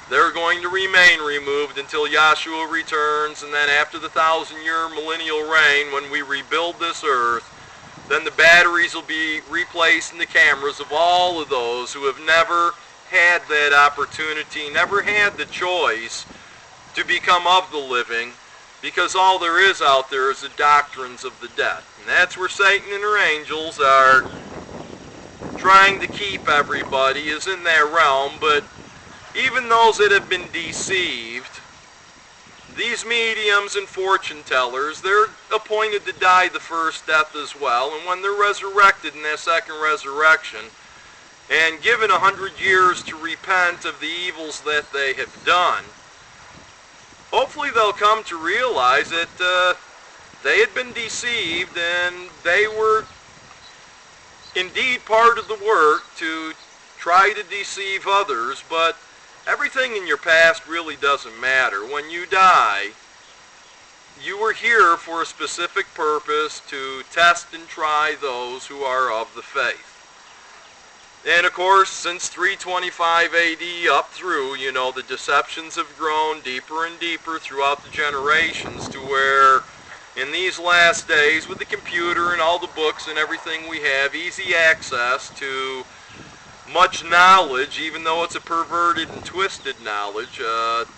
S1: they're going to remain removed until Yahshua returns. And then after the 1,000-year millennial reign, when we rebuild this earth, then the batteries will be replaced in the cameras of all of those who have never had that opportunity, never had the choice to become of the living, because all there is out there is the doctrines of the dead. And that's where Satan and her angels are trying to keep everybody, is in that realm. But even those that have been deceived, these mediums and fortune tellers, they're appointed to die the first death as well, and when they're resurrected in that second resurrection, and given 100 years to repent of the evils that they have done, hopefully they'll come to realize that they had been deceived and they were indeed part of the work to try to deceive others, but everything in your past really doesn't matter. When you die, you were here for a specific purpose to test and try those who are of the faith. And of course, since 325 AD up through, the deceptions have grown deeper and deeper throughout the generations to where in these last days, with the computer and all the books and everything we have, easy access to much knowledge, even though it's a perverted and twisted knowledge,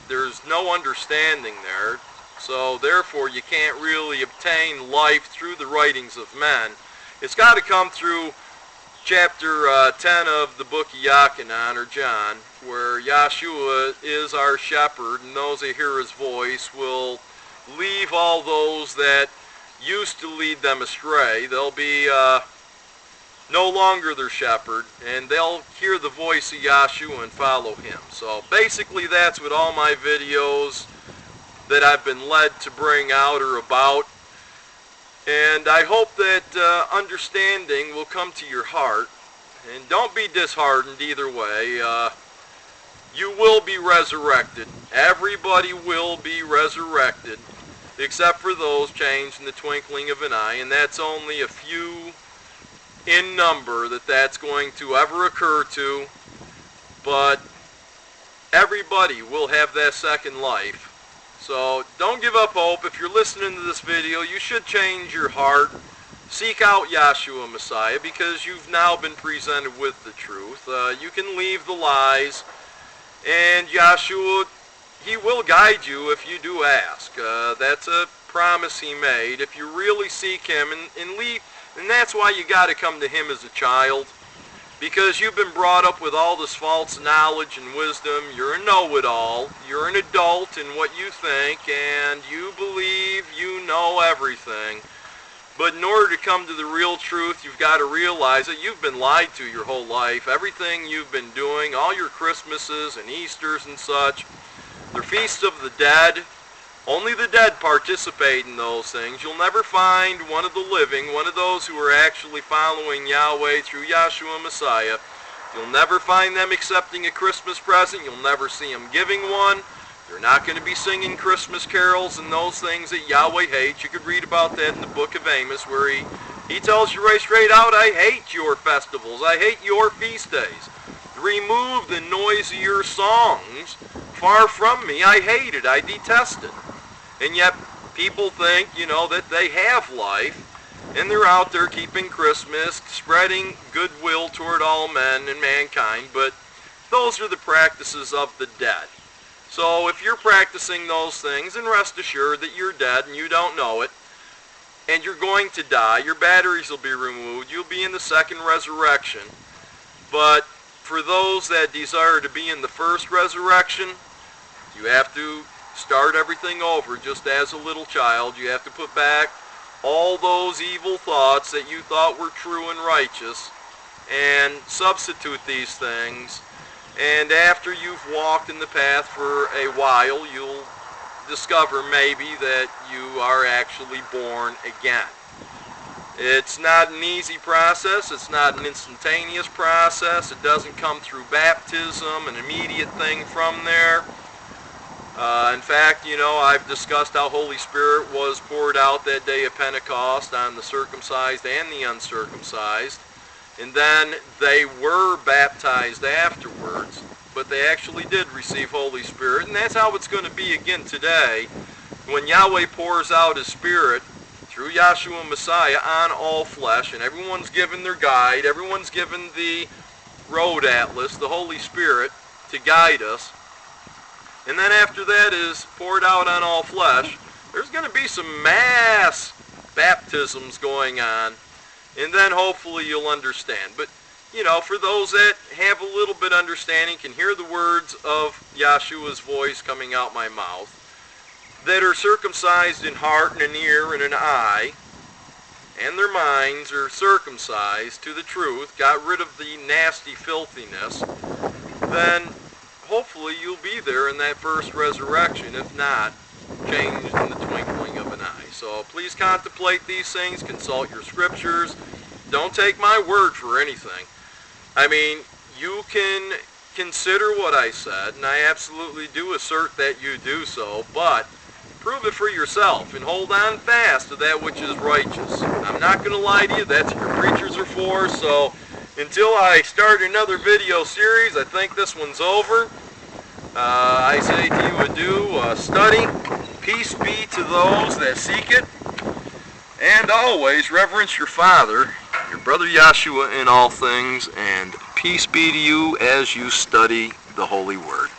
S1: there's no understanding there. So therefore, you can't really obtain life through the writings of men. It's got to come through chapter 10 of the book of Yachanan, or John, where Yahshua is our shepherd, and those that hear his voice will leave all those that used to lead them astray. They'll be no longer their shepherd, and they'll hear the voice of Yahshua and follow him. So basically that's what all my videos that I've been led to bring out are about. And I hope that understanding will come to your heart. And don't be disheartened either way. You will be resurrected. Everybody will be resurrected, except for those changed in the twinkling of an eye. And that's only a few in number that's going to ever occur to. But everybody will have that second life. So don't give up hope. If you're listening to this video, you should change your heart. Seek out Yahshua Messiah, because you've now been presented with the truth. You can leave the lies, and Yahshua, he will guide you if you do ask. That's a promise he made. If you really seek him and leave, and that's why you got to come to him as a child, because you've been brought up with all this false knowledge and wisdom. You're a know-it-all. You're an adult in what you think, and you believe you know everything. But in order to come to the real truth, you've got to realize that you've been lied to your whole life. Everything you've been doing, all your Christmases and Easters and such, they're feasts of the dead. Only the dead participate in those things. You'll never find one of the living, one of those who are actually following Yahweh through Yahshua Messiah. You'll never find them accepting a Christmas present. You'll never see them giving one. They're not going to be singing Christmas carols and those things that Yahweh hates. You could read about that in the book of Amos, where he tells you right straight out, I hate your festivals. I hate your feast days. Remove the noise of your songs far from me. I hate it. I detest it. And yet people think, that they have life, and they're out there keeping Christmas, spreading goodwill toward all men and mankind, but those are the practices of the dead. So if you're practicing those things, then rest assured that you're dead and you don't know it, and you're going to die. Your batteries will be removed. You'll be in the second resurrection. But for those that desire to be in the first resurrection, you have to start everything over just as a little child. You have to put back all those evil thoughts that you thought were true and righteous and substitute these things. And after you've walked in the path for a while, you'll discover maybe that you are actually born again. It's not an easy process. It's not an instantaneous process. It doesn't come through baptism, an immediate thing from there. In fact, I've discussed how Holy Spirit was poured out that day of Pentecost on the circumcised and the uncircumcised. And then they were baptized afterwards, but they actually did receive Holy Spirit. And that's how it's going to be again today, when Yahweh pours out his Spirit through Yahshua Messiah on all flesh, and everyone's given their guide, everyone's given the road atlas, the Holy Spirit, to guide us. And then after that is poured out on all flesh, there's going to be some mass baptisms going on. And then hopefully you'll understand. But, for those that have a little bit understanding, can hear the words of Yahshua's voice coming out my mouth, that are circumcised in heart and an ear and an eye, and their minds are circumcised to the truth, got rid of the nasty filthiness, then hopefully you'll be there in that first resurrection. If not, changed in the twinkling of an eye. So please contemplate these things, consult your scriptures. Don't take my word for anything. I mean, you can consider what I said, and I absolutely do assert that you do so, but prove it for yourself and hold on fast to that which is righteous. I'm not going to lie to you, that's what your preachers are for. So until I start another video series, I think this one's over. I say to you adieu, study, peace be to those that seek it, and always reverence your father, your brother Yahshua in all things, and peace be to you as you study the Holy Word.